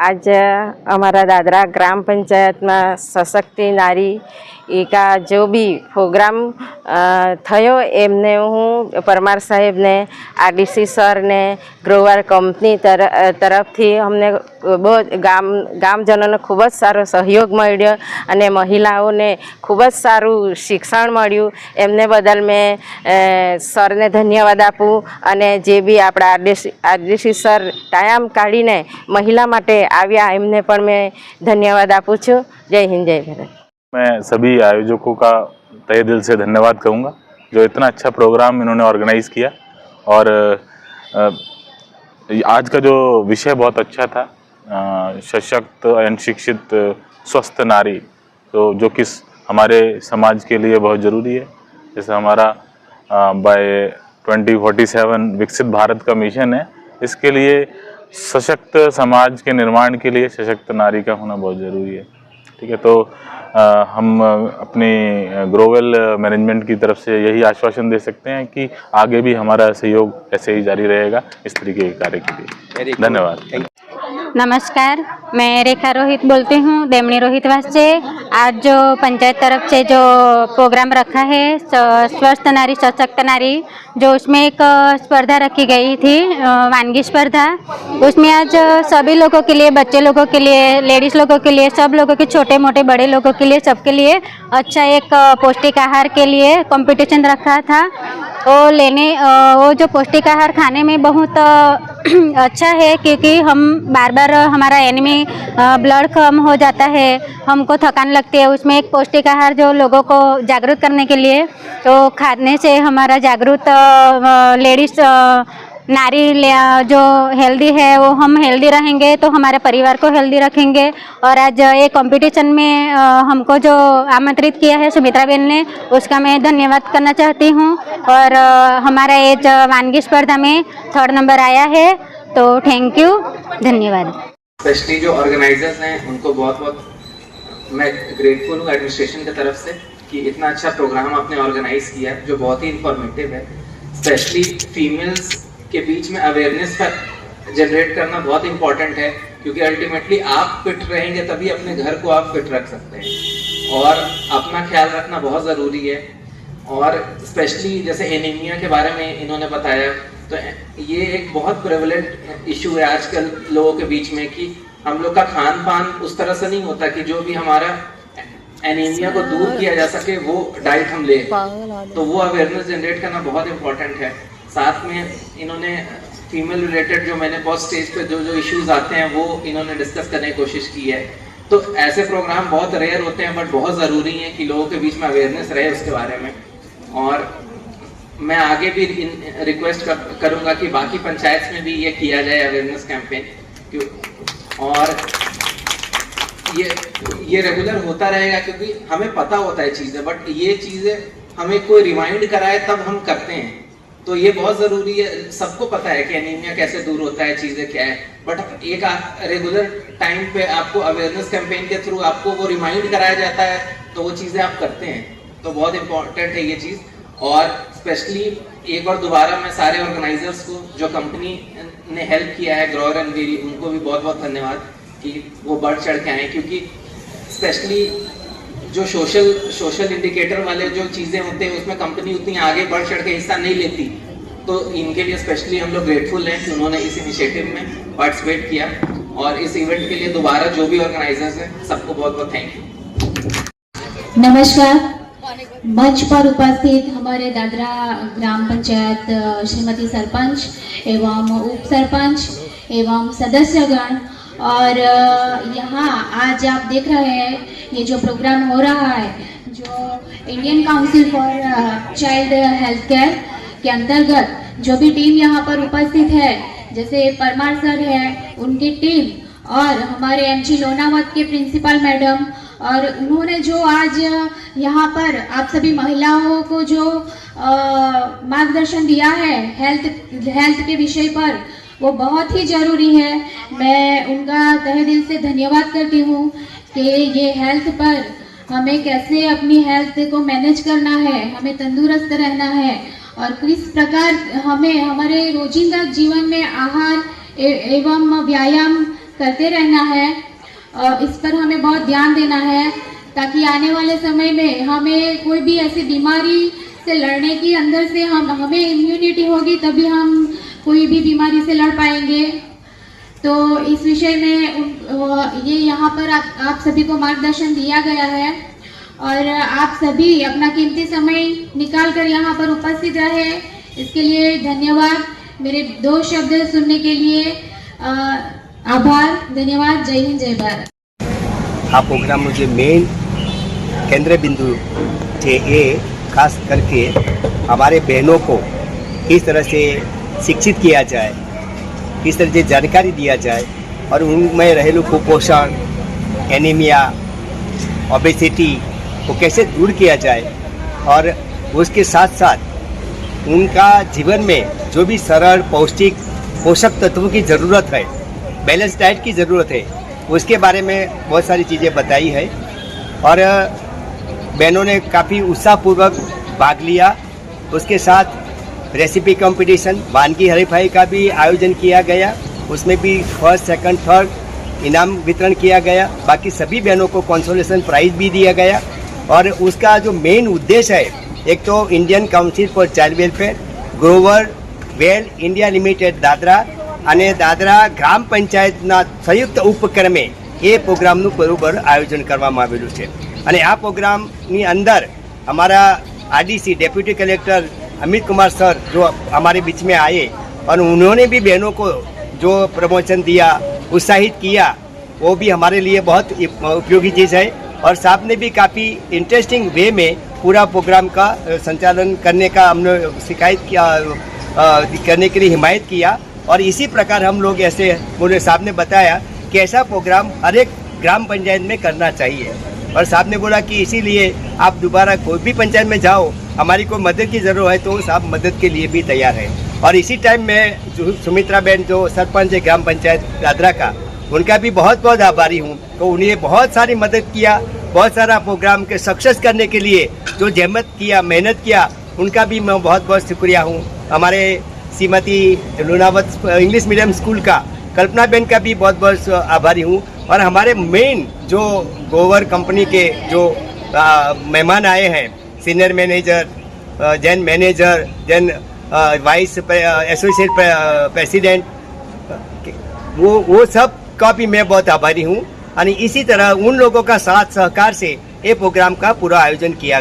आज हमारा दादरा ग्राम पंचायत में सशक्ति नारी का जो भी प्रोग्राम थयो एमने हूँ परमार साहेब ने आरडीसी सर ने ग्रोवर कंपनी तरफ थी हमने बहुत गामजनों ने खूब सारो सहयोग मळ्यो अने महिलाओं ने खूब सारू शिक्षण मळ्યું एमने बदल मैं सर ने धन्यवाद आपू अने जे भी आपड़ा आरडीसी सर टाइम काढ़ीने महिला माटे आव्या एमने पण मैं धन्यवाद आपू छूं। जय हिंद जय भारत। मैं सभी आयोजकों का तहे दिल से धन्यवाद कहूँगा जो इतना अच्छा प्रोग्राम इन्होंने ऑर्गेनाइज़ किया। और आज का जो विषय बहुत अच्छा था, सशक्त एवं शिक्षित स्वस्थ नारी, तो जो कि हमारे समाज के लिए बहुत ज़रूरी है। जैसे हमारा बाय 2047 विकसित भारत का मिशन है, इसके लिए सशक्त समाज के निर्माण के लिए सशक्त नारी का होना बहुत ज़रूरी है। ठीक है, तो हम अपने ग्रोवेल मैनेजमेंट की तरफ से यही आश्वासन दे सकते हैं कि आगे भी हमारा सहयोग ऐसे ही जारी रहेगा इस तरीके के कार्य के लिए। धन्यवाद। नमस्कार, मैं रेखा रोहित बोलती हूँ, देमनी रोहितवास से। आज जो पंचायत तरफ से जो प्रोग्राम रखा है स्वस्थ नारी सशक्त नारी, जो उसमें एक स्पर्धा रखी गई थी, वानगी स्पर्धा, उसमें आज सभी लोगों के लिए, बच्चे लोगों के लिए, लेडीज़ लोगों के लिए, सब लोगों के, छोटे मोटे बड़े लोगों के लिए, सबके लिए अच्छा एक पौष्टिक आहार के लिए कंपटीशन रखा था। वो जो पौष्टिक आहार खाने में बहुत अच्छा है, क्योंकि हम बार बार हमारा एनीमी ब्लड कम हो जाता है, हमको थकान लगती है। उसमें एक पौष्टिक आहार जो लोगों को जागरूक करने के लिए, तो खाने से हमारा जागरूक लेडीज़ नारी जो हेल्दी है वो हम हेल्दी रहेंगे, तो हमारे परिवार को हेल्दी रखेंगे। और आज ये कंपटीशन में हमको जो आमंत्रित किया है सुमित्रा बेन ने, उसका मैं धन्यवाद करना चाहती हूँ। और हमारा ये वानगी स्पर्धा में 3rd नंबर आया है, तो थैंक यू, धन्यवाद। स्पेशली जो ऑर्गेनाइजर्स हैं उनको बहुत बहुत मैं ग्रेटफुल हूँ एडमिनिस्ट्रेशन की तरफ से कि इतना अच्छा प्रोग्राम आपने ऑर्गेनाइज किया है जो बहुत ही इंफॉर्मेटिव है। स्पेशली फीमेल्स के बीच में अवेयरनेस जनरेट करना बहुत इंपॉर्टेंट है, क्योंकि अल्टीमेटली आप फिट रहेंगे तभी अपने घर को आप फिट रख सकते हैं, और अपना ख्याल रखना बहुत ज़रूरी है। और स्पेशली जैसे एनीमिया के बारे में इन्होंने बताया, तो ये एक बहुत प्रेवलेंट इशू है आजकल लोगों के बीच में कि हम लोग का खान पान उस तरह से नहीं होता कि जो भी हमारा एनीमिया को दूर किया जा सके वो डाइट हम ले, तो वो अवेयरनेस जनरेट करना बहुत इंपॉर्टेंट है। साथ में इन्होंने फीमेल रिलेटेड जो मैंने बहुत स्टेज पे जो इश्यूज आते हैं वो इन्होंने डिस्कस करने की कोशिश की है। तो ऐसे प्रोग्राम बहुत रेयर होते हैं, बट बहुत ज़रूरी है कि लोगों के बीच में अवेयरनेस रहे उसके बारे में। और मैं आगे भी रिक्वेस्ट करूंगा कि बाकी पंचायत में भी ये किया जाए अवेयरनेस कैंपेन, और ये रेगुलर होता रहेगा, क्योंकि हमें पता होता है चीज़ें, बट ये चीज़ें हमें कोई रिमाइंड कराए तब हम करते हैं। तो ये बहुत ज़रूरी है। सबको पता है कि एनीमिया कैसे दूर होता है, चीज़ें क्या है, बट एक रेगुलर टाइम पे आपको अवेयरनेस कैंपेन के थ्रू आपको वो रिमाइंड कराया जाता है, तो वो चीज़ें आप करते हैं। तो बहुत इंपॉर्टेंट है ये चीज़। और स्पेशली एक बार दोबारा मैं सारे ऑर्गेनाइजर्स को, जो कंपनी ने हेल्प किया है, ग्रोवर एंड वेरी, उनको भी बहुत बहुत धन्यवाद कि वो बढ़ चढ़ के आए, क्योंकि स्पेशली जो सोशल इंडिकेटर वाले जो चीज़ें होते हैं उसमें कंपनी उतनी आगे बढ़ चढ़ के हिस्सा नहीं लेती। तो इनके लिए स्पेशली हम लोग ग्रेटफुल हैं कि उन्होंने इस इनिशिएटिव में पार्टिसिपेट किया। और इस इवेंट के लिए दोबारा जो भी ऑर्गेनाइजर्स हैं सबको बहुत बहुत थैंक यू। नमस्कार, मंच पर उपस्थित हमारे दादरा ग्राम पंचायत श्रीमती सरपंच एवं उप सरपंच एवं सदस्यगण, और यहाँ आज आप देख रहे हैं ये जो प्रोग्राम हो रहा है, जो Indian council for child health care के अंतर्गत जो भी टीम यहाँ पर उपस्थित है, जैसे परमार सर है, उनकी टीम, और हमारे एमजी लोनावत के प्रिंसिपल मैडम, और उन्होंने जो आज यहाँ पर आप सभी महिलाओं को जो मार्गदर्शन दिया है हेल्थ के विषय पर, वो बहुत ही ज़रूरी है। मैं उनका तहे दिल से धन्यवाद करती हूँ कि ये हेल्थ पर हमें कैसे अपनी हेल्थ को मैनेज करना है, हमें तंदुरुस्त रहना है, और किस प्रकार हमें हमारे रोजिंदा जीवन में आहार एवं व्यायाम करते रहना है। इस पर हमें बहुत ध्यान देना है ताकि आने वाले समय में हमें कोई भी ऐसी बीमारी से लड़ने की अंदर से हमें इम्यूनिटी होगी, तभी हम कोई भी बीमारी से लड़ पाएंगे। तो इस विषय में ये यहाँ पर आप सभी को मार्गदर्शन दिया गया है और आप सभी अपना कीमती समय निकाल कर यहाँ पर उपस्थित रहे, इसके लिए धन्यवाद। मेरे 2 शब्द सुनने के लिए आभार, धन्यवाद। जय हिंद, जय भारत। આ પ્રોગ્રામનું જે મેઇન કેન્દ્ર બિંદુ છે એ ખાસ करके हमारे बहनों को किस तरह से शिक्षित किया जाए, किस तरह से जानकारी दिया जाए और उनमें रहेलू कुपोषण, एनीमिया, ओबेसिटी को कैसे दूर किया जाए और उसके साथ साथ उनका जीवन में जो भी सरल पौष्टिक पोषक तत्वों की ज़रूरत है, बैलेंस डाइट की ज़रूरत है, उसके बारे में बहुत सारी चीज़ें बताई है और बहनों ने काफ़ी उत्साहपूर्वक भाग लिया। उसके साथ रेसिपी कंपटीशन, वानगी हरीफाई का भी आयोजन किया गया, उसमें भी फर्स्ट, सेकंड, थर्ड इनाम वितरण किया गया। बाकी सभी बहनों को कंसोलेशन प्राइज भी दिया गया और उसका जो मेन उद्देश्य है, एक तो Indian council for child welfare, Grover well India limited Dadra અને દાદરા ગ્રામ પંચાયતના સંયુક્ત ઉપક્રમે એ પ્રોગ્રામનું બરોબર આયોજન કરવામાં આવેલું છે અને આ પ્રોગ્રામની અંદર हमारा RDC deputy collector Amit Kumar sir जो हमारे बीच में आए और उन्होंने भी बहनों को जो प्रमोशन दिया, उत्साहित किया, वो भी हमारे लिए बहुत उपयोगी चीज़ है और साहब ने भी काफ़ी इंटरेस्टिंग वे में पूरा प्रोग्राम का संचालन करने का हमने शिकायत किया, करने के लिए हिमायत किया और इसी प्रकार हम लोग ऐसे बोले, साहब ने बताया कि ऐसा प्रोग्राम हर एक ग्राम पंचायत में करना चाहिए और साहब ने बोला कि इसीलिए आप दोबारा कोई भी पंचायत में जाओ, हमारी कोई मदद की ज़रूरत है तो साहब मदद के लिए भी तैयार है। और इसी टाइम में जो सुमित्रा बहन जो सरपंच है ग्राम पंचायत दादरा का, उनका भी बहुत बहुत आभारी हूँ। तो उन्हें बहुत सारी मदद किया, बहुत सारा प्रोग्राम के सक्सेस करने के लिए जो जहमत किया, मेहनत किया, उनका भी मैं बहुत बहुत शुक्रिया हूँ। हमारे Shrimati Lunawat English medium school का कल्पना बहन का भी बहुत बहुत आभारी हूँ और हमारे मेन जो गोवर कंपनी के जो मेहमान आए हैं, senior manager, Jain manager, Jain vice associate president, वो सब का भी मैं बहुत आभारी हूँ और इसी तरह उन लोगों का साथ सहकार से ये प्रोग्राम का पूरा आयोजन किया।